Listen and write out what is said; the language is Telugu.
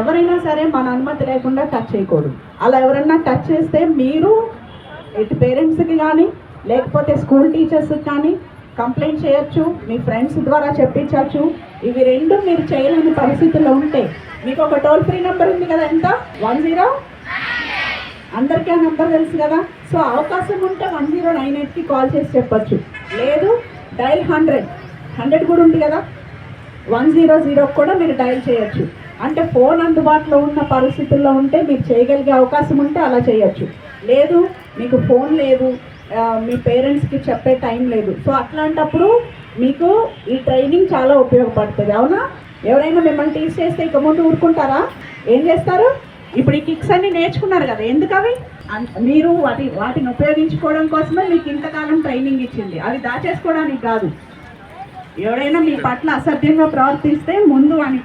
ఎవరైనా సరే మన అనుమతి లేకుండా టచ్ చేయకూడదు. అలా ఎవరైనా టచ్ చేస్తే మీరు ఇటు పేరెంట్స్కి కానీ లేకపోతే స్కూల్ టీచర్స్కి కానీ కంప్లైంట్ చేయొచ్చు, మీ ఫ్రెండ్స్ ద్వారా చెప్పించవచ్చు. ఇవి రెండు మీరు చేయలేని పరిస్థితుల్లో ఉంటే మీకు ఒక టోల్ ఫ్రీ నెంబర్ ఉంది కదా, ఎంత 10, అందరికీ ఆ నెంబర్ తెలుసు కదా. సో అవకాశం ఉంటే 1098కి కాల్ చేసి చెప్పచ్చు. లేదు డైల్ 100 కూడా ఉంది కదా, 100 కూడా మీరు డైల్ చేయొచ్చు. అంటే ఫోన్ అందుబాటులో ఉన్న పరిస్థితుల్లో ఉంటే మీరు చేయగలిగే అవకాశం ఉంటే అలా చేయొచ్చు. లేదు మీకు ఫోన్ లేదు, మీ పేరెంట్స్కి చెప్పే టైం లేదు, సో అట్లాంటప్పుడు మీకు ఈ ట్రైనింగ్ చాలా ఉపయోగపడుతుంది. అవునా? ఎవరైనా మిమ్మల్ని టీచ్ చేస్తే ఇక ముందు ఊరుకుంటారా? ఏం చేస్తారు? ఇప్పుడు ఈ కిక్స్ అన్ని నేర్చుకున్నారు కదా, ఎందుకు అవి? మీరు వాటిని ఉపయోగించుకోవడం కోసమే మీకు ఇంతకాలం ట్రైనింగ్ ఇచ్చింది, అవి దాచేసుకోవడానికి కాదు. ఎవరైనా మీ పట్ల అసభ్యంగా ప్రవర్తిస్తే ముందు అని